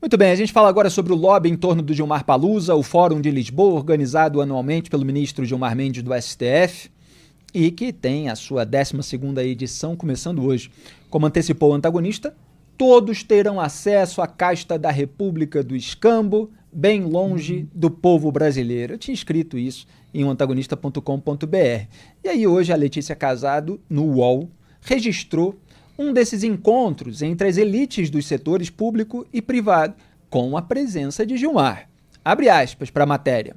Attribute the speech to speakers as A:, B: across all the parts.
A: Muito bem, a gente fala agora sobre o lobby em torno do Gilmar Palusa, o Fórum de Lisboa, organizado anualmente pelo ministro Gilmar Mendes do STF, e que tem a sua 12ª edição começando hoje. Como antecipou o antagonista, todos terão acesso à casta da República do Escambo, bem longe do povo brasileiro. Eu tinha escrito isso em antagonista.com.br. E aí hoje a Letícia Casado, no UOL, registrou um desses encontros entre as elites dos setores público e privado, com a presença de Gilmar. Abre aspas para a matéria.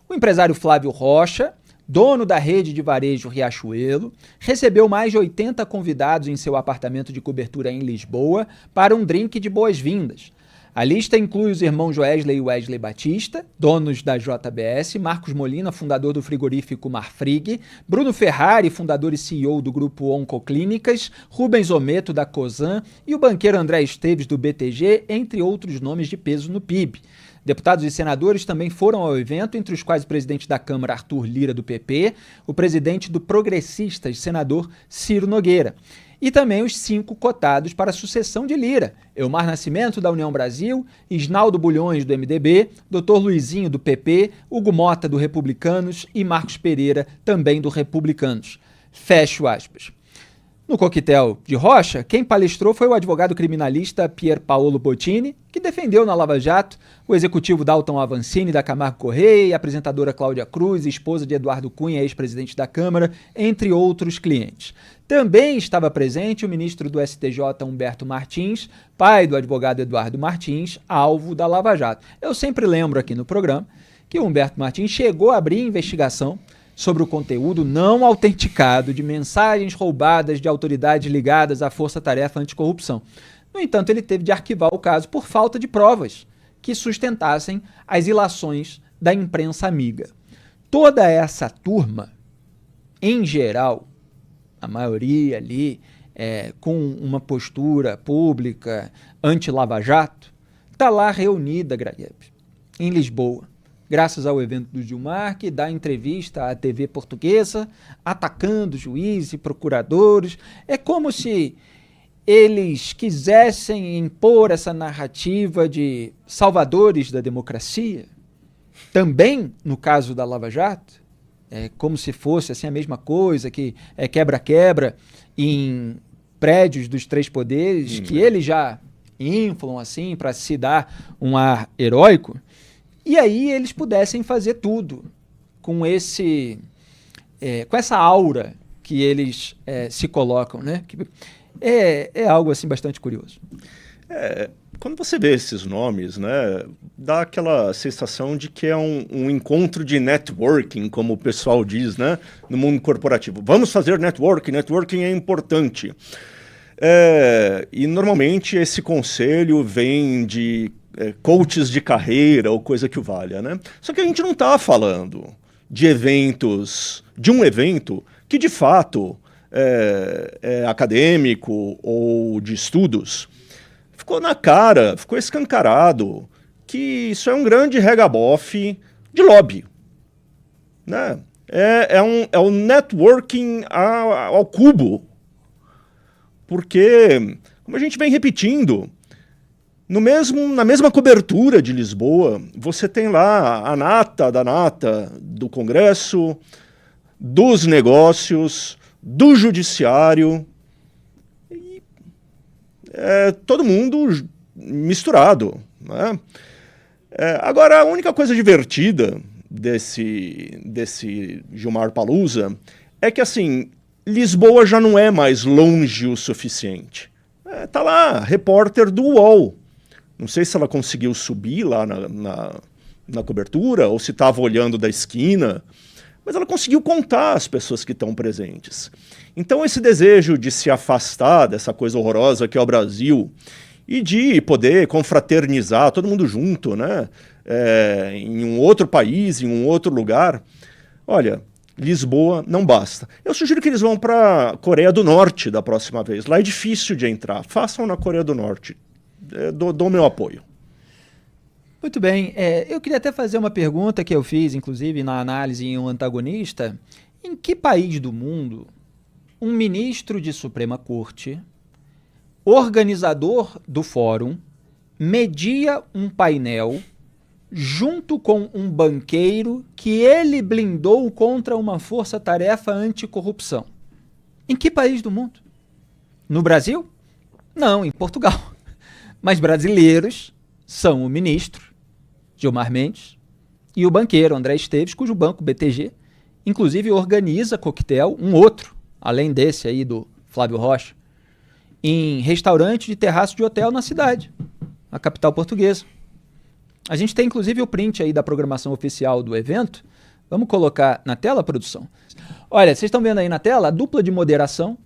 A: O empresário Flávio Rocha, dono da rede de varejo Riachuelo, recebeu mais de 80 convidados em seu apartamento de cobertura em Lisboa para um drink de boas-vindas. A lista inclui os irmãos Joesley e Wesley Batista, donos da JBS, Marcos Molina, fundador do frigorífico Marfrig, Bruno Ferrari, fundador e CEO do grupo Oncoclínicas, Rubens Ometo, da Cosan, e o banqueiro André Esteves, do BTG, entre outros nomes de peso no PIB. Deputados e senadores também foram ao evento, entre os quais o presidente da Câmara, Arthur Lira, do PP, o presidente do Progressistas, senador Ciro Nogueira, e também os 5 cotados para a sucessão de Lira: Elmar Nascimento, da União Brasil, Isnaldo Bulhões, do MDB, Dr. Luizinho, do PP, Hugo Mota, do Republicanos e Marcos Pereira, também do Republicanos. Fecho aspas. No coquetel de Rocha, quem palestrou foi o advogado criminalista Pier Paolo Bottini, que defendeu na Lava Jato o executivo Dalton Avancini, da Camargo Correia, e a apresentadora Cláudia Cruz, esposa de Eduardo Cunha, ex-presidente da Câmara, entre outros clientes. Também estava presente o ministro do STJ, Humberto Martins, pai do advogado Eduardo Martins, alvo da Lava Jato. Eu sempre lembro aqui no programa que o Humberto Martins chegou a abrir investigação sobre o conteúdo não autenticado de mensagens roubadas de autoridades ligadas à Força Tarefa Anticorrupção. No entanto, ele teve de arquivar o caso por falta de provas que sustentassem as ilações da imprensa amiga. Toda essa turma, em geral, a maioria ali, com uma postura pública anti-Lava Jato, está lá reunida, Gragueb, em Lisboa, graças ao evento do Gilmar, que dá entrevista à TV portuguesa, atacando juízes e procuradores. É como se eles quisessem impor essa narrativa de salvadores da democracia, também no caso da Lava Jato. É como se fosse assim, a mesma coisa, que é quebra-quebra em prédios dos 3 poderes, que eles já inflam assim para se dar um ar heróico. E aí eles pudessem fazer tudo com essa aura que eles se colocam, né? É algo assim bastante curioso.
B: Quando você vê esses nomes, né, dá aquela sensação de que é um encontro de networking, como o pessoal diz, né, no mundo corporativo. Vamos fazer networking é importante. E normalmente esse conselho vem de coaches de carreira ou coisa que o valha, né? Só que a gente não está falando de um evento que de fato é acadêmico ou de estudos. Ficou na cara, ficou escancarado que isso é um grande regabofe de lobby, né? É um networking ao cubo, porque, como a gente vem repetindo, na mesma cobertura de Lisboa, você tem lá a nata da nata do Congresso, dos negócios, do judiciário, e todo mundo misturado, né? Agora, a única coisa divertida desse Gilmar Palusa é que, assim, Lisboa já não é mais longe o suficiente. Tá lá, repórter do UOL. Não sei se ela conseguiu subir lá na cobertura ou se estava olhando da esquina, mas ela conseguiu contar as pessoas que estão presentes. Então esse desejo de se afastar dessa coisa horrorosa que é o Brasil e de poder confraternizar todo mundo junto, né, em um outro país, em um outro lugar, olha, Lisboa não basta. Eu sugiro que eles vão para a Coreia do Norte da próxima vez. Lá é difícil de entrar. Façam na Coreia do Norte. Dou meu apoio.
A: Muito bem. Eu queria até fazer uma pergunta que eu fiz, inclusive, na análise em Um Antagonista. Em que país do mundo um ministro de Suprema Corte, organizador do fórum media um painel junto com um banqueiro que ele blindou contra uma força-tarefa anticorrupção. Em que país do mundo? No Brasil? Não, em Portugal. Mas brasileiros são o ministro, Gilmar Mendes, e o banqueiro, André Esteves, cujo banco, BTG, inclusive organiza coquetel, um outro, além desse aí do Flávio Rocha, em restaurante de terraço de hotel na cidade, a capital portuguesa. A gente tem inclusive o print aí da programação oficial do evento. Vamos colocar na tela, produção? Olha, vocês estão vendo aí na tela a dupla de moderação,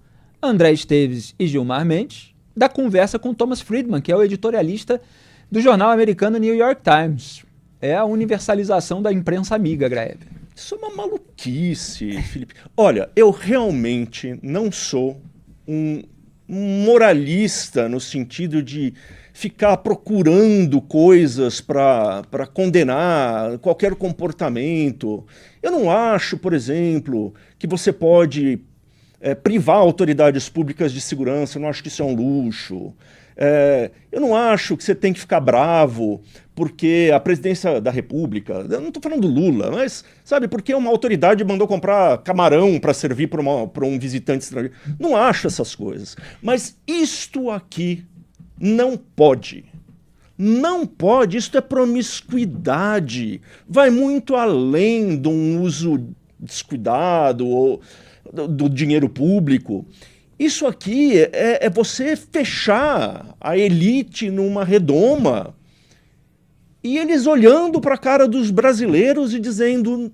A: André Esteves e Gilmar Mendes, da conversa com Thomas Friedman, que é o editorialista do jornal americano New York Times. É a universalização da imprensa amiga, Graeb.
B: Isso é uma maluquice, Felipe. Olha, eu realmente não sou um moralista no sentido de ficar procurando coisas para condenar qualquer comportamento. Eu não acho, por exemplo, que você pode privar autoridades públicas de segurança. Eu não acho que isso é um luxo. Eu não acho que você tem que ficar bravo porque a presidência da República, eu não estou falando do Lula, mas, sabe, porque uma autoridade mandou comprar camarão para servir para um visitante estrangeiro. Não acho essas coisas. Mas isto aqui não pode. Não pode, isso é promiscuidade. Vai muito além de um uso descuidado ou do dinheiro público. Isso aqui é você fechar a elite numa redoma e eles olhando para a cara dos brasileiros e dizendo: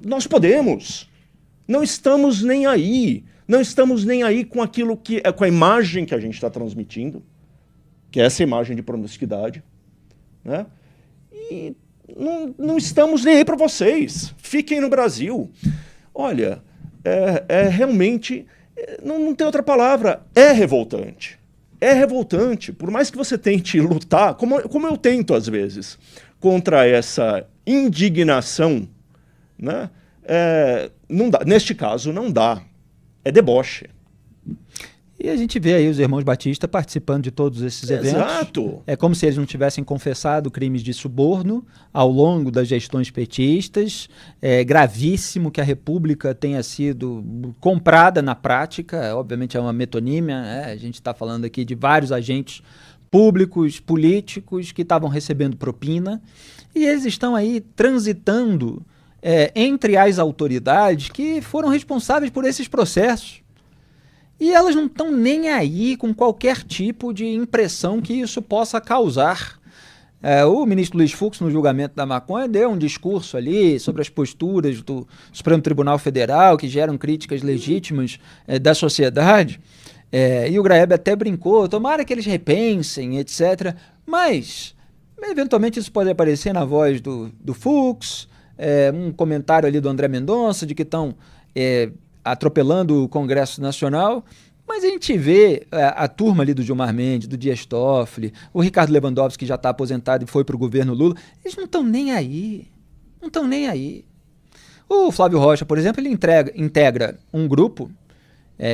B: nós podemos, não estamos nem aí. Não estamos nem aí com aquilo com a imagem que a gente está transmitindo, que é essa imagem de promiscuidade, né? E não estamos nem aí para vocês. Fiquem no Brasil. Olha, realmente, não tem outra palavra, é revoltante. É revoltante. Por mais que você tente lutar, como eu tento às vezes, contra essa indignação, né? Não dá. Neste caso, não dá. É deboche.
A: E a gente vê aí os irmãos Batista participando de todos esses eventos.
B: Exato.
A: É como se eles não tivessem confessado crimes de suborno ao longo das gestões petistas. É gravíssimo que a República tenha sido comprada na prática. Obviamente é uma metonímia. A gente está falando aqui de vários agentes públicos, políticos que estavam recebendo propina. E eles estão aí transitando entre as autoridades que foram responsáveis por esses processos. E elas não estão nem aí com qualquer tipo de impressão que isso possa causar. O ministro Luiz Fux, no julgamento da maconha, deu um discurso ali sobre as posturas do Supremo Tribunal Federal, que geram críticas legítimas da sociedade. E o Graeb até brincou, tomara que eles repensem, etc. Mas, eventualmente, isso pode aparecer na voz do Fux, um comentário ali do André Mendonça, de que estão atropelando o Congresso Nacional, mas a gente vê a turma ali do Gilmar Mendes, do Dias Toffoli, o Ricardo Lewandowski, que já está aposentado e foi para o governo Lula, eles não estão nem aí, não estão nem aí. O Flávio Rocha, por exemplo, ele integra um grupo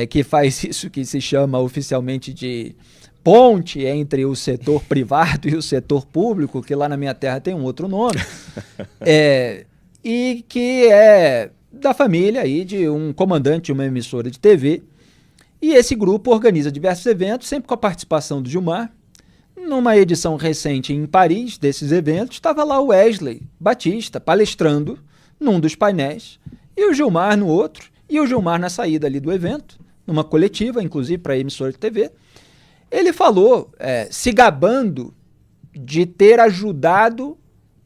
A: que faz isso que se chama oficialmente de ponte entre o setor privado e o setor público, que lá na minha terra tem um outro nome, e que é da família aí de um comandante de uma emissora de TV, e esse grupo organiza diversos eventos, sempre com a participação do Gilmar. Numa edição recente em Paris desses eventos, estava lá o Wesley Batista palestrando num dos painéis, e o Gilmar no outro, e o Gilmar na saída ali do evento, numa coletiva, inclusive para a emissora de TV, ele falou, se gabando de ter ajudado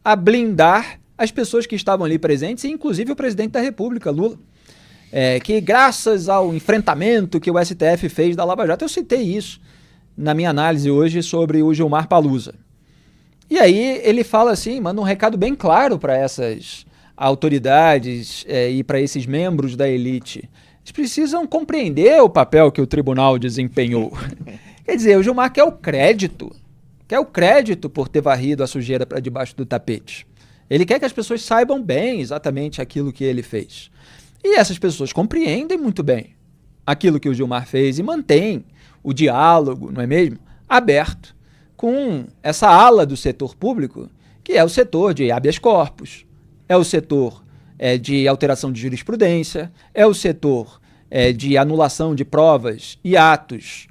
A: a blindar as pessoas que estavam ali presentes, e inclusive o presidente da República, Lula, que graças ao enfrentamento que o STF fez da Lava Jato, eu citei isso na minha análise hoje sobre o Gilmar Palusa. E aí ele fala assim, manda um recado bem claro para essas autoridades e para esses membros da elite. Eles precisam compreender o papel que o tribunal desempenhou. Quer dizer, o Gilmar quer o crédito por ter varrido a sujeira para debaixo do tapete. Ele quer que as pessoas saibam bem exatamente aquilo que ele fez. E essas pessoas compreendem muito bem aquilo que o Gilmar fez e mantém o diálogo, não é mesmo, aberto com essa ala do setor público, que é o setor de habeas corpus, é o setor de alteração de jurisprudência, é o setor de anulação de provas e atos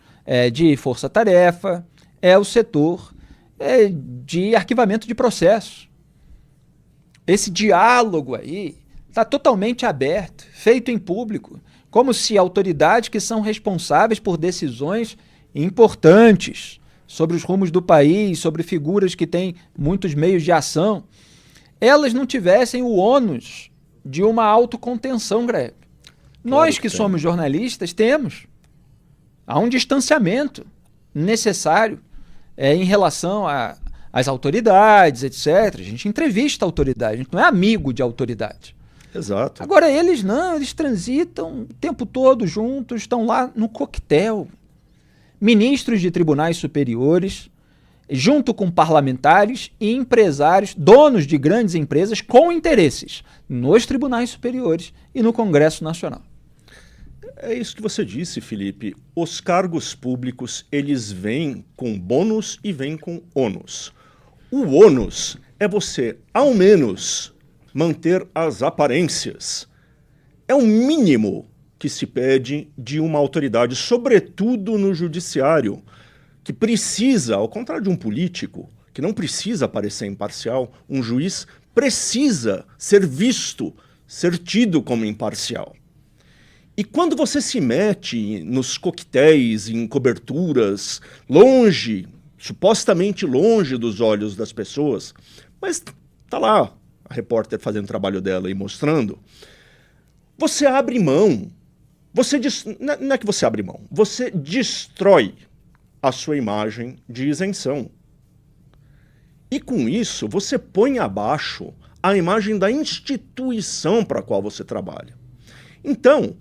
A: de força-tarefa, é o setor de arquivamento de processo. Esse diálogo aí está totalmente aberto, feito em público, como se autoridades que são responsáveis por decisões importantes sobre os rumos do país, sobre figuras que têm muitos meios de ação, elas não tivessem o ônus de uma autocontenção, Greg. Nós que somos jornalistas temos. Há um distanciamento necessário em relação às autoridades, etc. A gente entrevista a autoridade, a gente não é amigo de autoridade.
B: Exato.
A: Agora eles não, eles transitam o tempo todo juntos, estão lá no coquetel. Ministros de tribunais superiores, junto com parlamentares e empresários, donos de grandes empresas com interesses nos tribunais superiores e no Congresso Nacional.
B: É isso que você disse, Felipe. Os cargos públicos, eles vêm com bônus e vêm com ônus. O ônus é você, ao menos, manter as aparências. É o mínimo que se pede de uma autoridade, sobretudo no judiciário, que precisa, ao contrário de um político, que não precisa parecer imparcial, um juiz precisa ser visto, ser tido como imparcial. E quando você se mete nos coquetéis, em coberturas, longe, supostamente longe dos olhos das pessoas, mas tá lá a repórter fazendo o trabalho dela e mostrando, você abre mão, não é que você abre mão, você destrói a sua imagem de isenção. E com isso, você põe abaixo a imagem da instituição para a qual você trabalha. Então,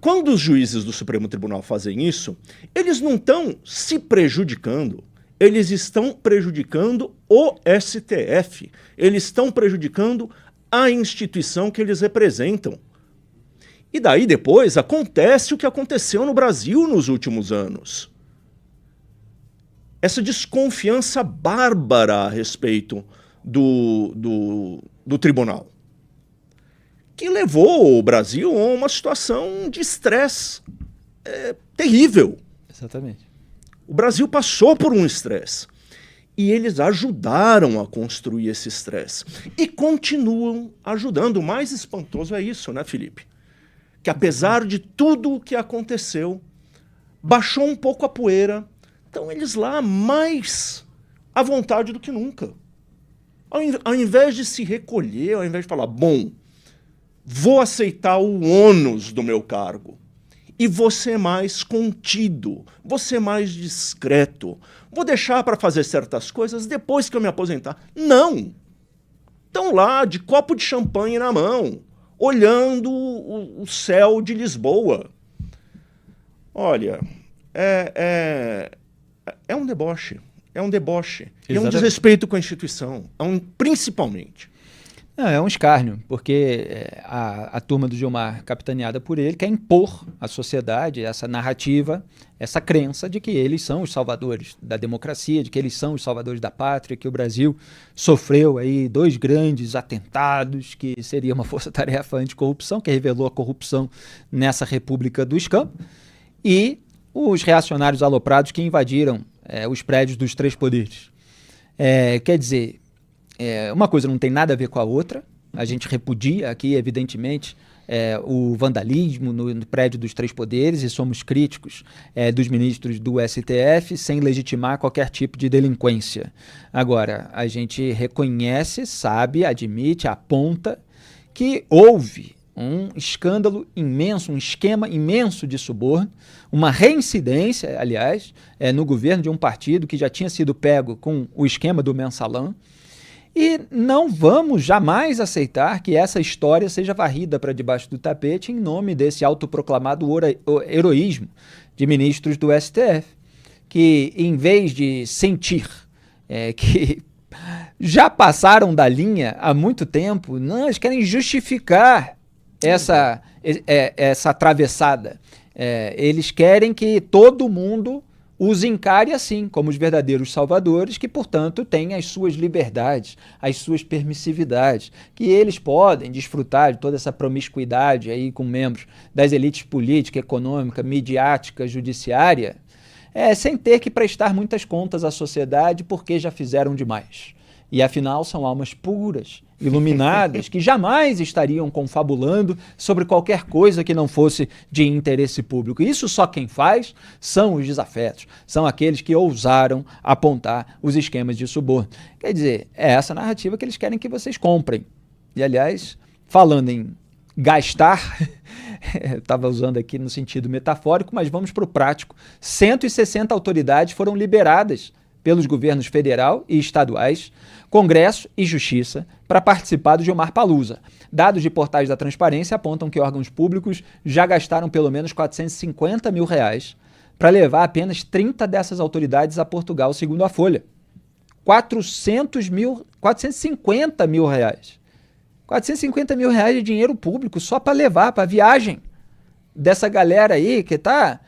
B: quando os juízes do Supremo Tribunal fazem isso, eles não estão se prejudicando, eles estão prejudicando o STF, eles estão prejudicando a instituição que eles representam. E daí depois acontece o que aconteceu no Brasil nos últimos anos. Essa desconfiança bárbara a respeito do tribunal, que levou o Brasil a uma situação de estresse terrível.
A: Exatamente.
B: O Brasil passou por um estresse. E eles ajudaram a construir esse estresse. E continuam ajudando. O mais espantoso é isso, né, Felipe? Que apesar de tudo o que aconteceu, baixou um pouco a poeira. Estão eles lá mais à vontade do que nunca. Ao invés de se recolher, ao invés de falar, bom, vou aceitar o ônus do meu cargo. E vou ser mais contido, vou ser mais discreto. Vou deixar para fazer certas coisas depois que eu me aposentar. Não! Estão lá de copo de champanhe na mão, olhando o céu de Lisboa. Olha, é um deboche. É um deboche. E é um desrespeito com a instituição, principalmente.
A: Não, é um escárnio, porque a turma do Gilmar, capitaneada por ele, quer impor à sociedade essa narrativa, essa crença de que eles são os salvadores da democracia, de que eles são os salvadores da pátria, que o Brasil sofreu aí 2 grandes atentados, que seria uma força-tarefa anticorrupção, que revelou a corrupção nessa República do Escampo, e os reacionários aloprados que invadiram os prédios dos 3 poderes. Quer dizer, uma coisa não tem nada a ver com a outra. A gente repudia aqui, evidentemente, o vandalismo no prédio dos 3 poderes e somos críticos dos ministros do STF sem legitimar qualquer tipo de delinquência. Agora, a gente reconhece, sabe, admite, aponta que houve um escândalo imenso, um esquema imenso de suborno, uma reincidência, aliás, no governo de um partido que já tinha sido pego com o esquema do mensalão. E não vamos jamais aceitar que essa história seja varrida para debaixo do tapete em nome desse autoproclamado heroísmo de ministros do STF, que em vez de sentir que já passaram da linha há muito tempo, não, eles querem justificar essa atravessada. Eles querem que todo mundo os encare assim, como os verdadeiros salvadores, que, portanto, têm as suas liberdades, as suas permissividades, que eles podem desfrutar de toda essa promiscuidade aí com membros das elites política, econômica, midiática, judiciária, sem ter que prestar muitas contas à sociedade porque já fizeram demais. E, afinal, são almas puras, iluminadas, que jamais estariam confabulando sobre qualquer coisa que não fosse de interesse público. Isso só quem faz são os desafetos, são aqueles que ousaram apontar os esquemas de suborno. Quer dizer, é essa narrativa que eles querem que vocês comprem. E, aliás, falando em gastar, eu estava usando aqui no sentido metafórico, mas vamos para o prático. 160 autoridades foram liberadas pelos governos federal e estaduais, Congresso e Justiça, para participar do Gilmar Palusa. Dados de portais da Transparência apontam que órgãos públicos já gastaram pelo menos R$450 mil para levar apenas 30 dessas autoridades a Portugal, segundo a Folha. 450 mil reais. 450 mil reais de dinheiro público só para levar para a viagem dessa galera aí que está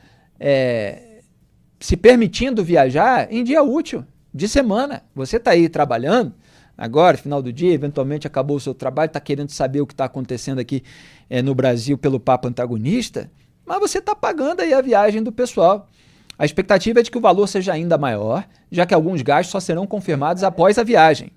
A: se permitindo viajar em dia útil, de semana. Você está aí trabalhando, agora, final do dia, eventualmente acabou o seu trabalho, está querendo saber o que está acontecendo aqui no Brasil pelo papo antagonista, mas você está pagando aí a viagem do pessoal. A expectativa é de que o valor seja ainda maior, já que alguns gastos só serão confirmados após a viagem.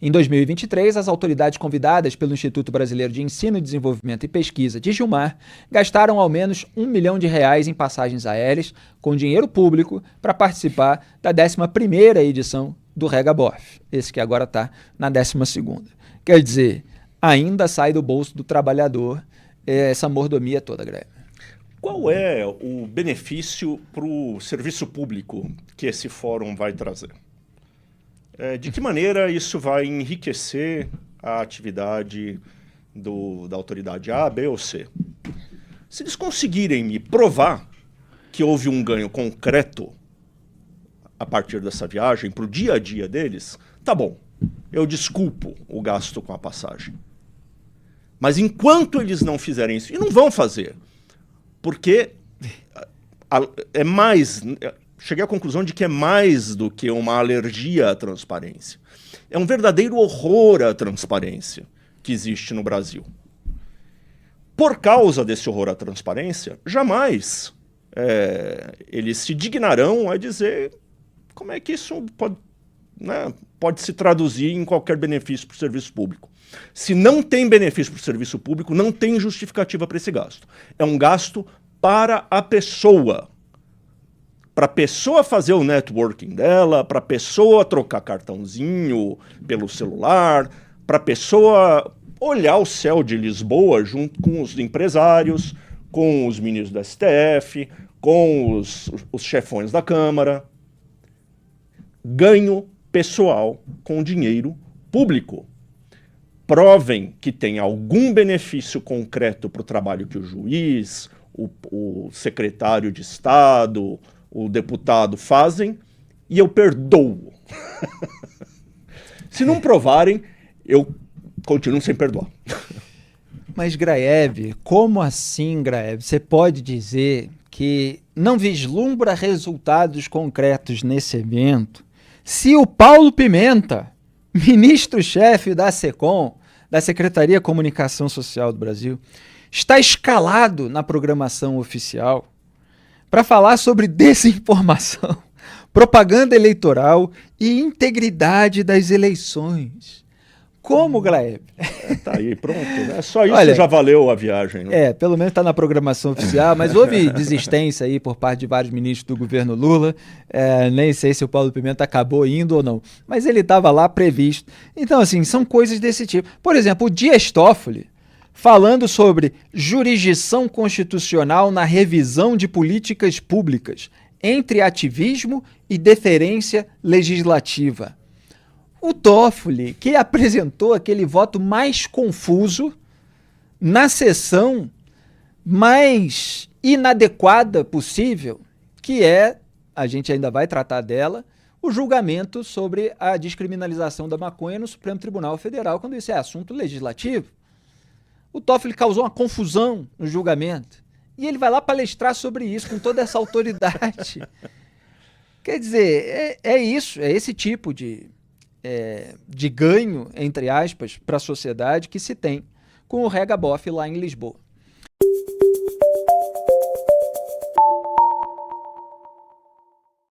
A: Em 2023, as autoridades convidadas pelo Instituto Brasileiro de Ensino, Desenvolvimento e Pesquisa de Gilmar gastaram ao menos R$1 milhão em passagens aéreas com dinheiro público para participar da 11ª edição do Regabof, esse que agora está na 12ª. Quer dizer, ainda sai do bolso do trabalhador essa mordomia toda, Greg.
B: Qual é o benefício para o serviço público que esse fórum vai trazer? De que maneira isso vai enriquecer a atividade da autoridade A, B ou C? Se eles conseguirem me provar que houve um ganho concreto a partir dessa viagem para o dia a dia deles, tá bom, eu desculpo o gasto com a passagem. Mas enquanto eles não fizerem isso, e não vão fazer, porque é mais... Cheguei à conclusão de que é mais do que uma alergia à transparência. É um verdadeiro horror à transparência que existe no Brasil. Por causa desse horror à transparência, jamais eles se dignarão a dizer como é que isso pode se traduzir em qualquer benefício para o serviço público. Se não tem benefício para o serviço público, não tem justificativa para esse gasto. É um gasto para a pessoa. Para a pessoa fazer o networking dela, para a pessoa trocar cartãozinho pelo celular, para a pessoa olhar o céu de Lisboa junto com os empresários, com os ministros do STF, com os chefões da Câmara. Ganho pessoal com dinheiro público. Provem que tem algum benefício concreto para o trabalho que o juiz, o secretário de Estado, o deputado fazem, e eu perdoo. Se não provarem, eu continuo sem perdoar.
A: Mas, Graev, como assim, Graev? Você pode dizer que não vislumbra resultados concretos nesse evento se o Paulo Pimenta, ministro-chefe da SECOM, da Secretaria de Comunicação Social do Brasil, está escalado na programação oficial para falar sobre desinformação, propaganda eleitoral e integridade das eleições. Como, Glaeb?
B: Tá aí, pronto. Né? Só isso. Olha, já valeu a viagem. Né?
A: Pelo menos está na programação oficial, mas houve desistência aí por parte de vários ministros do governo Lula. Nem sei se o Paulo Pimenta acabou indo ou não, mas ele estava lá previsto. Então, assim, são coisas desse tipo. Por exemplo, o Dias Toffoli, falando sobre jurisdição constitucional na revisão de políticas públicas, entre ativismo e deferência legislativa. O Toffoli, que apresentou aquele voto mais confuso na sessão mais inadequada possível, que a gente ainda vai tratar dela, o julgamento sobre a descriminalização da maconha no Supremo Tribunal Federal, quando isso é assunto legislativo. O Toffoli causou uma confusão no julgamento. E ele vai lá palestrar sobre isso com toda essa autoridade. Quer dizer, é isso, é esse tipo de isso, é esse tipo de ganho, entre aspas, para a sociedade que se tem com o Regabof lá em Lisboa.